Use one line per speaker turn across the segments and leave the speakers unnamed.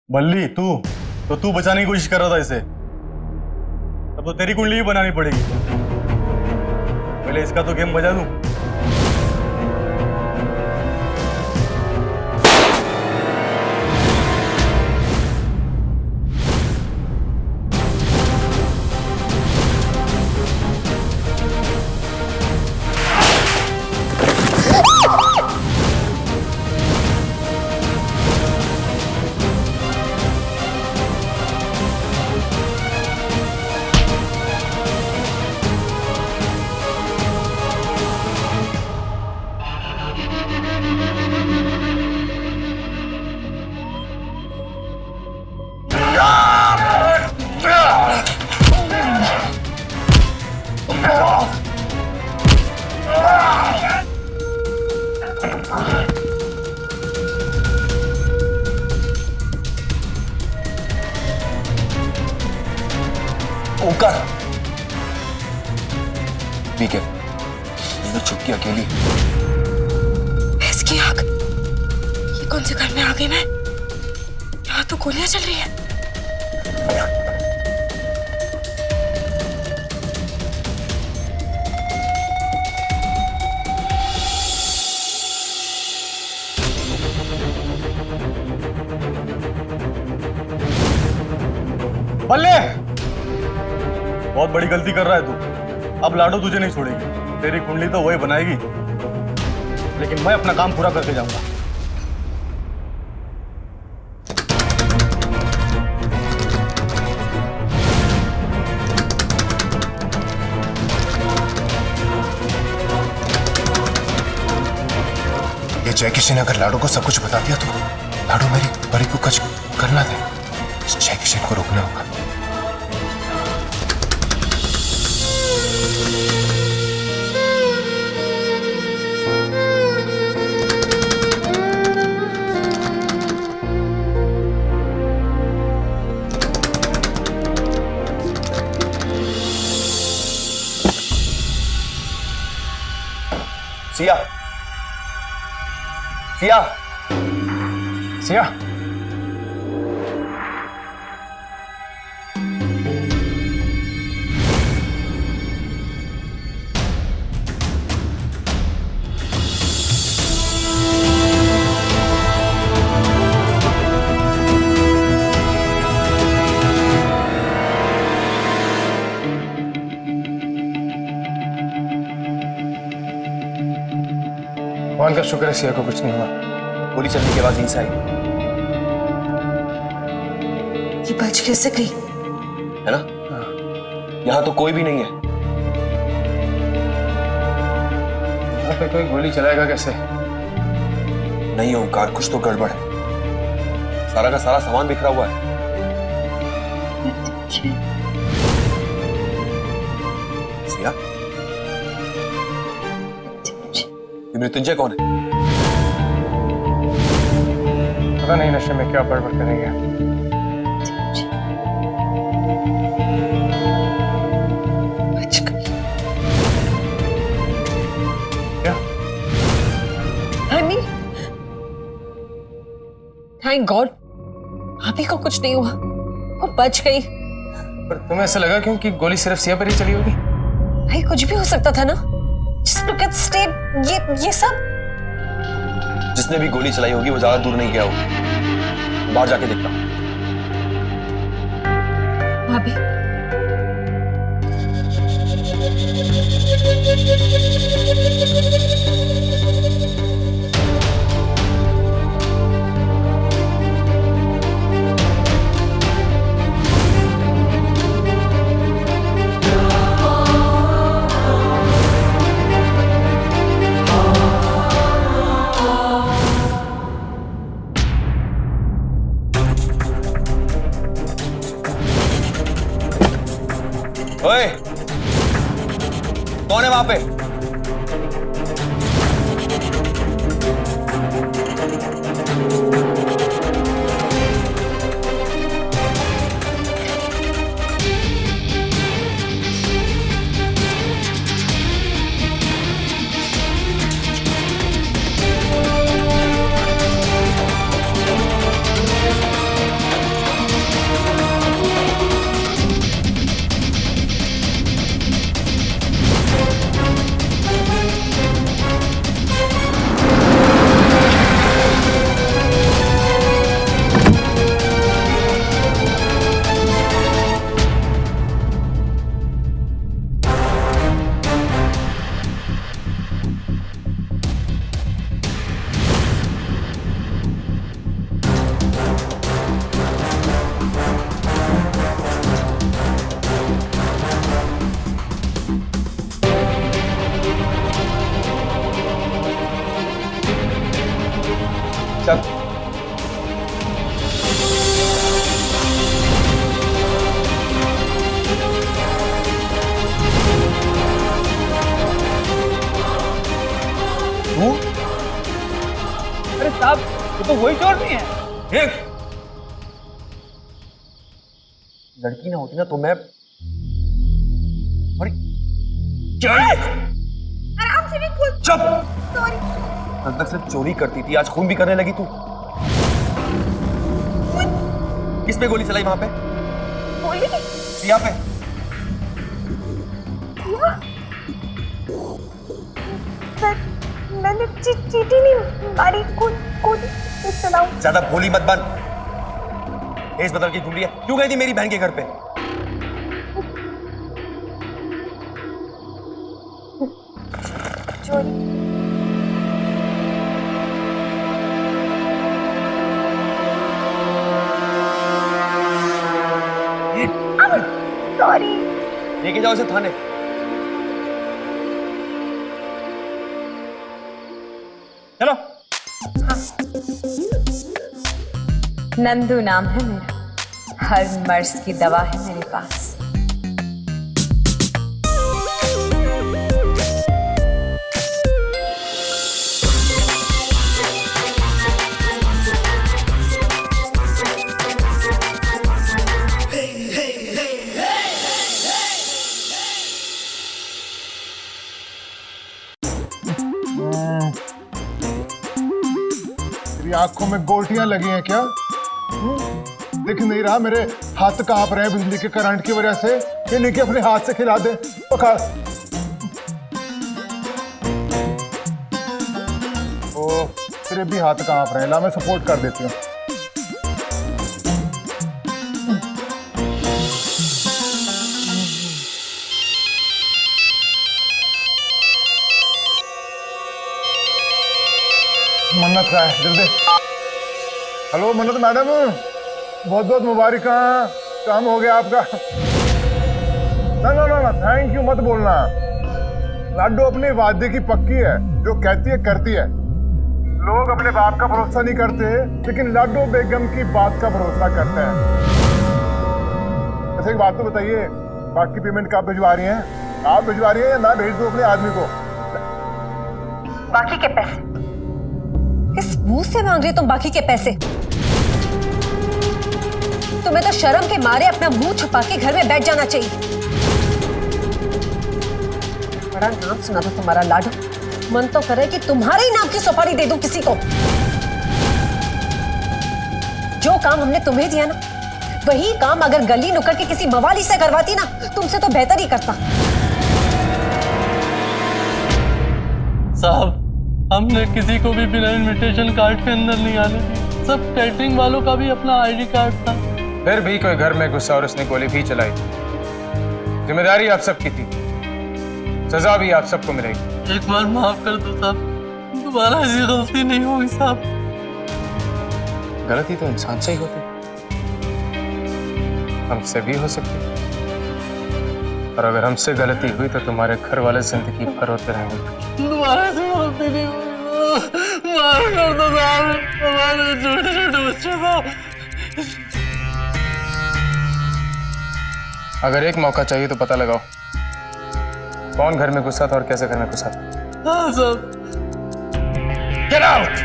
बल्ली तू बचाने की कोशिश कर रहा था इसे। अब तो तेरी कुंडली भी बनानी पड़ेगी। पहले इसका तो गेम बजा दूं।
ओंकार, बीके, ये चुपकी अकेली।
इसकी आग, ये कौन से घर में आ गई मैं? यहाँ तो गोलियां चल रही है।
बल्ले, बहुत बड़ी गलती कर रहा है तू। अब लाडो तुझे नहीं छोड़ेगी। तेरी कुंडली तो वही बनाएगी, लेकिन मैं अपना काम पूरा करके जाऊंगा।
ये जय किशन ने अगर लाडो को सब कुछ बता दिया तो लाडो मेरी परी को कुछ करना दे। इस जय किशन को रोकना होगा। सिया, सिया, सिया, भगवान का शुक्र है सिया को कुछ नहीं हुआ। गोली चलने के बाद यहीं से आई
ये बच कैसे गई?
है ना? यहाँ तो कोई भी नहीं है।
यहाँ पे कोई गोली चलाएगा कैसे?
नहीं ओंकार, कुछ तो गड़बड़ है। सारा का सारा सामान बिखरा हुआ है। सिया, ये मृत्युंजय कौन है?
पता नहीं नशे में क्या गड़बड़ करेंगे।
बच गई।
क्या?
I mean, thank God, भाभी को कुछ नहीं हुआ, वो बच गई।
पर तुम्हें ऐसा लगा क्योंकि गोली सिर्फ सिया पर ही चली होगी?
भाई कुछ भी हो सकता था ना। Just look at the state, ये सब।
जिसने भी गोली चलाई होगी वो ज्यादा दूर नहीं गया होगा। बाहर जाके देखता हूं।
भाभी,
ओए, कौन है वहां पे?
वही चोर नहीं है।
देख, लड़की ना होती ना तो मैं अरे क्या है?
आराम से भी खुद।
चुप।
सॉरी।
कल तक सिर्फ चोरी करती थी, आज खून भी करने लगी तू। किस पे गोली चलाई वहां पे?
गोली?
सिया पे।
सर, मैंने चीटी नहीं मारी, गोली चलाऊं।
ज्यादा भोली मत बन। एस बदल की घूम रही है, क्यों गई थी मेरी बहन के घर पे?
चोरी। सॉरी।
लेके जाओ इसे थाने। चलो।
नंदू नाम है मेरा, हर मर्ज की दवा है मेरे पास।
आंखों में गोटियां लगी हैं क्या? दिख नहीं रहा? मेरे हाथ कांप रहे हैं बिजली के करंट की वजह से। ये नहीं कि अपने हाथ से खिला दे। पकड़। ओ, तेरे भी हाथ कांप रहे हैं। ला मैं सपोर्ट कर देती हूँ। मन्नत का है, दे। हेलो मन्नत मैडम, बहुत बहुत मुबारक, काम हो गया आपका। ना थैंक यू मत बोलना। लाडो अपने वादे की पक्की है, जो कहती है करती है। लोग अपने बाप का भरोसा नहीं करते, लेकिन लाडो बेगम की बात का भरोसा करते हैं। ऐसे एक बात तो बताइए, बाकी पेमेंट कब भिजवा रही हैं? आप भिजवा रही हैं या मैं भेज दूं अपने आदमी को?
बाकी के पैसे? किस मुंह से मांग रही हो तुम बाकी के पैसे? तुम्हें तो शर्म के मारे अपना मुंह छुपा के घर में बैठ जाना चाहिए। बड़ा नाम सुना था तुम्हारा लाडो, मन तो करे कि तुम्हारे ही नाम की सुपारी दे दूं किसी को। जो काम हमने तुम्हें दिया ना, वही काम अगर गली नुक्कड़ के किसी मवाली से करवाती ना, तुमसे तो बेहतर ही करता।
साहब, हमने किसी को भी बिना इनविटेशन कार्ड के अंदर नहीं आने दिया। सब कैटरिंग वालों का भी अपना आईडी कार्ड था।
फिर भी कोई घर में घुसा और उसने गोली भी चलाई। जिम्मेदारी आप सबकी थी, सजा भी आप सबको मिलेगी।
एक बार माफ कर दो साहब, दोबारा ऐसी गलती नहीं होगी साहब।
गलती तो इंसान से ही होती, हमसे भी हो सकती, और अगर हमसे गलती हुई तो तुम्हारे घर वाले जिंदगी भर होते रहेंगे।
दोबारा ऐसी गलती नहीं होगी, माफ कर दो साहब, हमारे छोटे छोटे बच्चे साहब।
अगर एक मौका चाहिए तो पता लगाओ कौन घर में घुसा था और कैसे घर में घुसा था।
हाँ साहब।
Get out!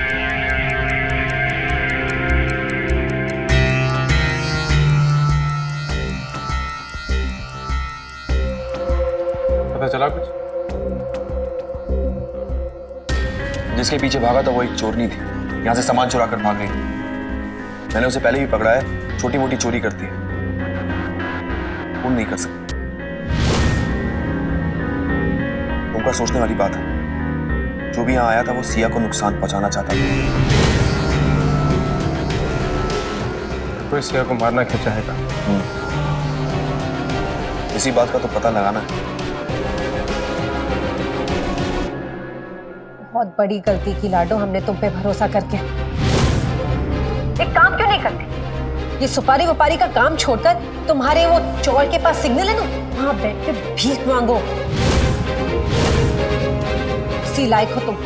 पता चला कुछ?
जिसके पीछे भागा था वो एक चोरनी थी, यहाँ से सामान चुरा कर भाग गई। मैंने उसे पहले भी पकड़ा है, छोटी मोटी चोरी करती है, खून नहीं कर सकती। तुमका सोचने वाली बात है, जो भी यहाँ आया था वो सिया को नुकसान पहुंचाना चाहता था।
कोई सिया को मारना क्यों चाहेगा?
इसी बात का तो पता लगाना है।
बहुत बड़ी गलती की लाडो हमने तुम पे भरोसा करके। एक काम क्यों नहीं करते? ये सुपारी वपारी का काम छोड़कर तुम्हारे वो चोर के पास सिग्नल है ना, वहां बैठ के भीख मांगो। उसी लायक हो तुम।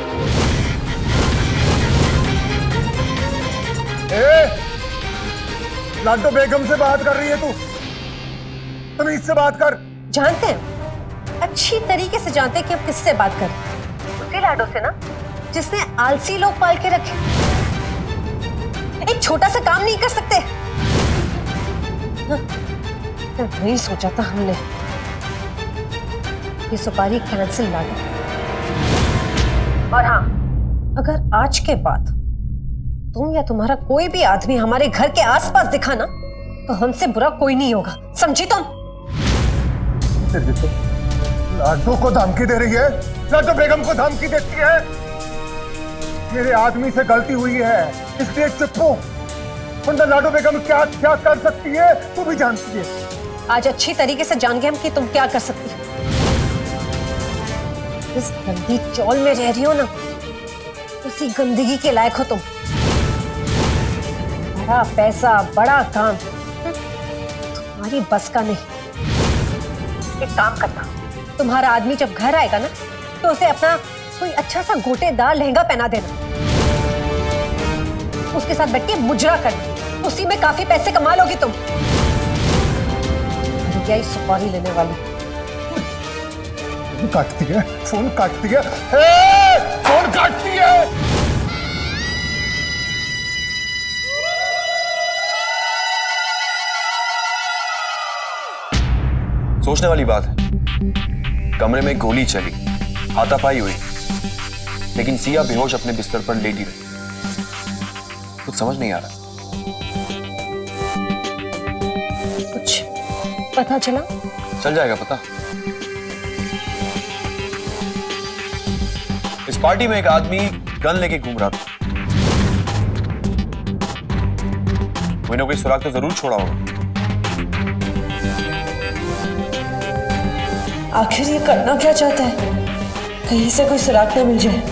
लाडो बेगम से बात कर रही है तू? तमीज से बात कर।
जानते हैं, अच्छी तरीके से जानते हैं कि हम किससे बात कर रहे हैं। उसी लाडो से ना, जिसने आलसी लोग पाल के रखे। एक छोटा सा काम नहीं कर सकते? नहीं सोचा था हमने ये सुपारी कैंसिल लाडो। और हाँ, अगर आज के बाद तुम या तुम्हारा कोई भी आदमी हमारे घर के आसपास दिखा ना, तो हमसे बुरा कोई नहीं होगा, समझी तुम?
लाडो को धमकी दे रही है? लाडो बेगम को धमकी देती है? मेरे आदमी से गलती हुई है इसलिए चुप हो, वरना लाडो बेगम क्या क्या कर सकती है तू भी जानती है।
आज अच्छी तरीके से जान गए हम कि तुम क्या कर सकती हो। इस गंदी चौल में रह रही हो ना, उसी गंदगी के लायक हो तुम। बड़ा पैसा, बड़ा काम तुम्हारी बस का नहीं। एक काम करना, तुम्हारा आदमी जब घर आएगा ना, तो उसे अपना कोई अच्छा सा गोटेदार लहंगा पहना देना, उसके साथ बैठ के मुजरा करना, उसी में काफी पैसे कमा लोगी तुम। क्या सुपारी लेने वाली
काटती है, फोन काटती है, फोन काटती है।
सोचने वाली बात है, कमरे में गोली चली, हाथापाई हुई, लेकिन सिया बेहोश अपने बिस्तर पर लेटी रही। कुछ समझ नहीं आ रहा।
कुछ पता चला?
चल जाएगा पता। इस पार्टी में एक आदमी गन लेके घूम रहा था, कोई ना कोई सुराग तो जरूर छोड़ा होगा।
आखिर ये करना क्या चाहता है? कहीं से कोई सुराग न मिल जाए।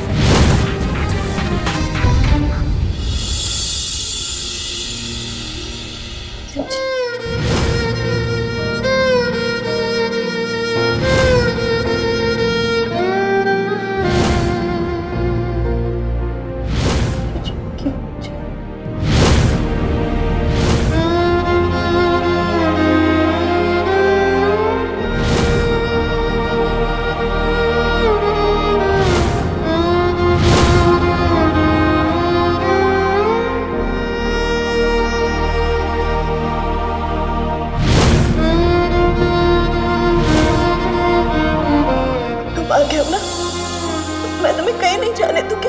मैं तुम्हें कहीं नहीं जाने दूंगी।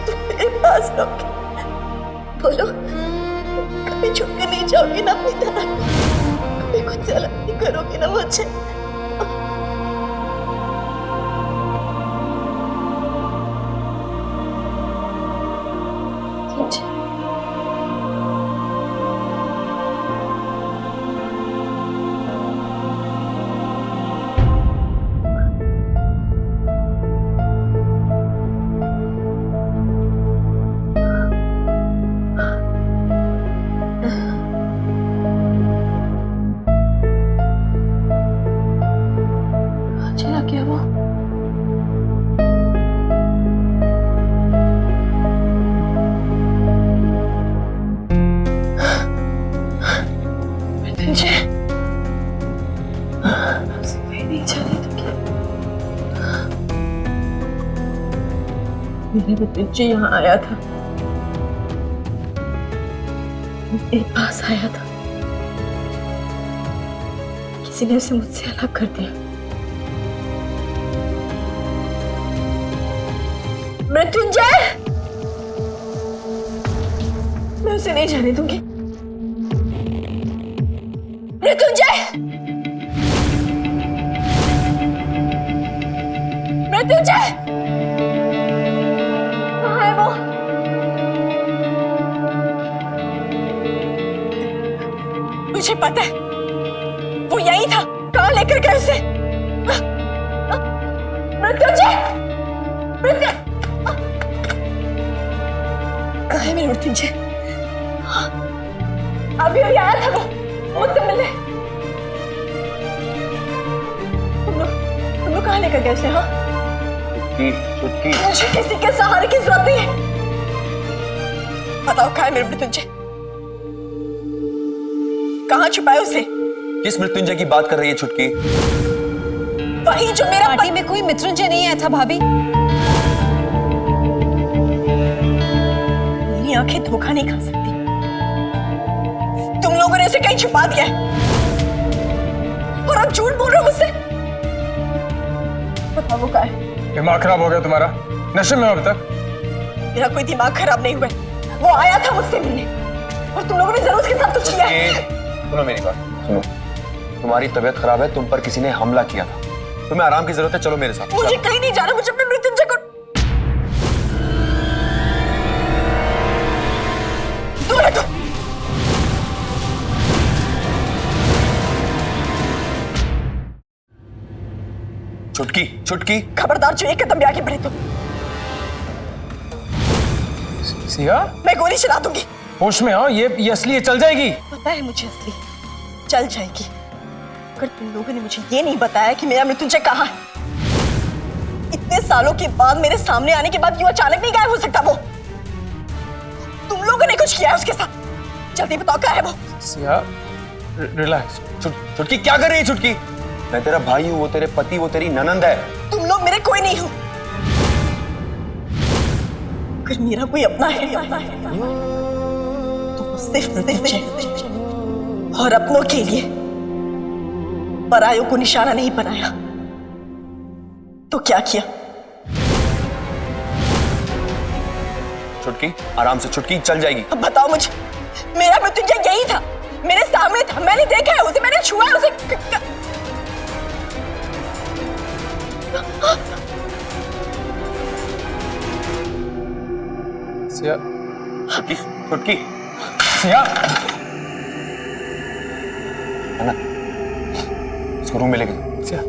तुम मेरे पास रहोगे। बोलो, कभी छूट के नहीं जाओगी ना अपनी तरह, कभी खुद से अलग नहीं करोगी ना मुझे। चला क्या वो? मुझे नहीं जाने दूंगी। मेरे बच्चे यहाँ आया था, मेरे पास आया था, किसी ने उसे मुझसे अलग कर दिया। मृत्युंजय, मैं उसे नहीं जाने दूंगी। मृत्युंजय, मृत्युंजय, कहाँ है वो? मुझे पता है वो यही था। कहाँ लेकर गए उसे? मृत्युंजय, मृत्युंजय, कहाँ है मेरे मृत्युंजय? अभी अभी आया था वो मुझसे मिलने। तुम लोग कहाँ लेकर गए उसे? हाँ,
चुटकी।
मुझे किसी के सहारे की जरूरत नहीं है। बताओ कहाँ है मेरे मृत्युंजय? कहाँ छुपाए उसे?
किस मृत्युंजय की बात कर रही है छुटकी?
वही जो मेरा
पार्टी में कोई मृत्युंजय नहीं आया था भाभी।
आंखें धोखा नहीं खा सकती। तुम लोगों ने इसे कहीं छुपा दिया है और अब झूठ बोल रहे हो मुझसे। बताओ वो कहाँ है?
दिमाग खराब हो गया तुम्हारा? नशे में हो अब तक?
मेरा कोई दिमाग खराब नहीं हुआ है। वो आया था मुझसे मिलने और तुम लोगों ने जरूर उसके साथ कुछ किया है।
सुनो मेरी बात, सुनो। तुम्हारी तबीयत खराब है, तुम पर किसी ने हमला किया था, तुम्हें आराम की जरूरत है, चलो मेरे साथ।
मुझे कहीं नहीं जाना, मुझे अपने मृत्युंजय को दूर रखो।
छुटकी, छुटकी।
खबरदार जो एक कदम भी आगे बढ़े तो
सिया,
मैं गोली चला दूंगी।
होश में आओ, ये असली, ये चल जाएगी।
पता है मुझे असली चल जाएगी, अगर तुम लोगों ने मुझे ये नहीं बताया कि मेरा मृत्युंजय कहाँ है। इतने सालों के बाद मेरे सामने आने के बाद क्यों अचानक नहीं गायब हो सकता वो? तुम लोगों ने कुछ किया है उसके साथ, जल्दी बताओ कहाँ है वो?
सिया, रिलैक्स।
छुटकी क्या कर रही है? छुटकी, मैं तेरा भाई हूँ, वो तेरे पति, वो तेरी ननंद है।
तुम लोग मेरे कोई नहीं हो। अगर मेरा कोई अपना है तो वो सिर्फ और अपनों के लिए, परायों को निशाना नहीं बनाया तो क्या किया?
छुटकी, आराम से। छुटकी, चल जाएगी।
अब बताओ मुझे, मेरा मृत्युंजय यही था, मेरे सामने था, मैंने देखा है उसे, मैंने छुआ है उसे।
सिया,
छुटकी, छुटकी।
सिया,
है ना, इसको रूम में ले गई।
सिया।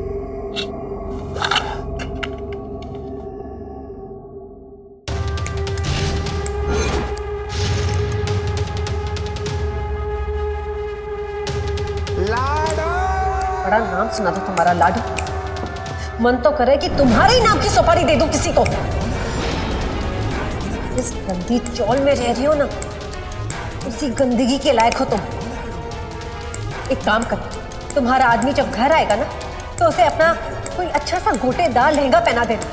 बड़ा नाम सुना था तुम्हारा, लाडू। मन तो करे कि तुम्हारे ही नाम की सुपारी दे दूं किसी को। इस गंदी चौल में रह रही हो ना, उसी गंदगी के लायक हो तुम। एक काम करो, तुम्हारा आदमी जब घर आएगा ना तो उसे अपना कोई अच्छा सा गोटेदार लहंगा पहना देना,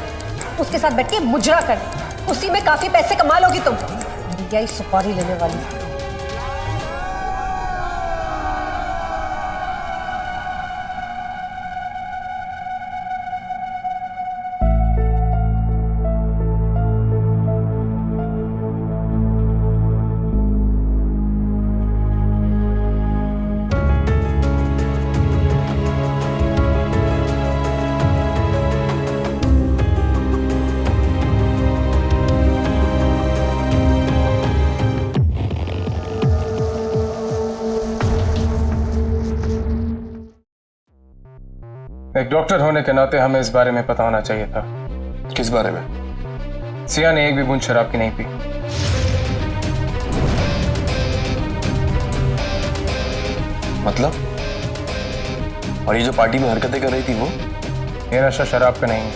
उसके साथ बैठ के मुजरा कर, उसी में काफी पैसे कमा लोगी तुम। यही सुपारी लेने वाली।
एक डॉक्टर होने के नाते हमें इस बारे में पता होना चाहिए था।
किस बारे में?
सिया ने एक भी बूंद शराब की नहीं पी।
मतलब? और ये जो पार्टी में हरकतें कर रही थी वो?
ये नशा शराब का नहीं है,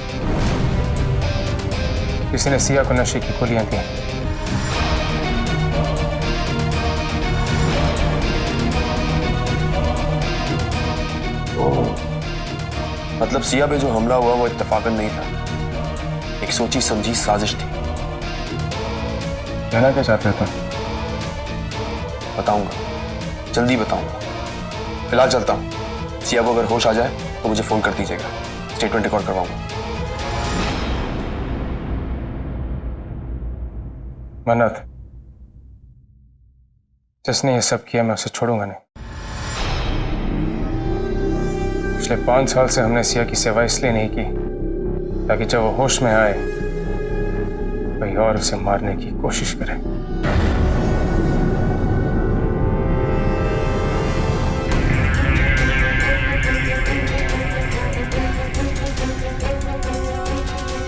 किसी ने सिया को नशे की गोलियां दी।
मतलब सिया पे जो हमला हुआ वो इत्तेफाकन नहीं था, एक सोची समझी साजिश थी।
कहना क्या चाहते हो तुम?
बताऊंगा, जल्दी बताऊंगा। फिलहाल चलता हूं। सिया को अगर होश आ जाए तो मुझे फोन कर दीजिएगा, स्टेटमेंट रिकॉर्ड करवाऊंगा।
मन्नत, जिसने ये सब किया मैं उसे छोड़ूंगा नहीं। पिछले 5 साल से हमने सिया की सेवा इसलिए नहीं की ताकि जब वो होश में आए कोई और उसे मारने की कोशिश करे।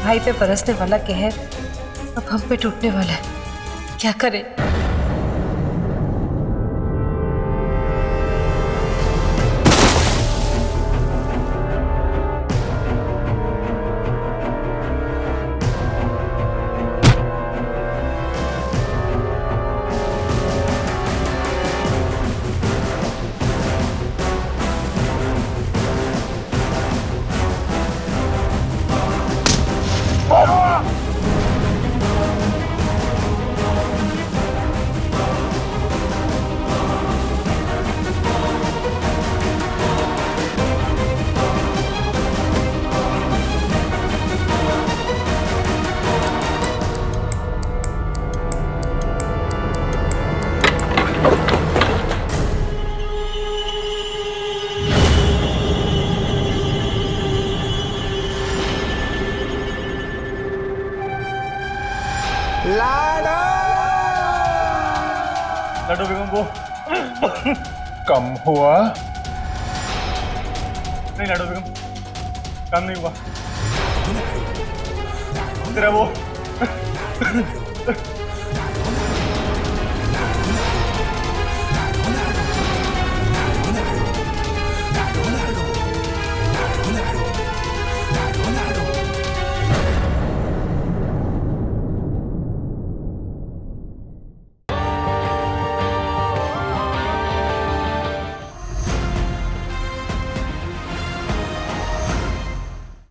भाई पे बरसने वाला कहर अब हम पे टूटने वाला है, क्या करें?
लाडो बेगम वो
कम हुआ?
नहीं लाडो बेगम, काम नहीं हुआ। तेरा वो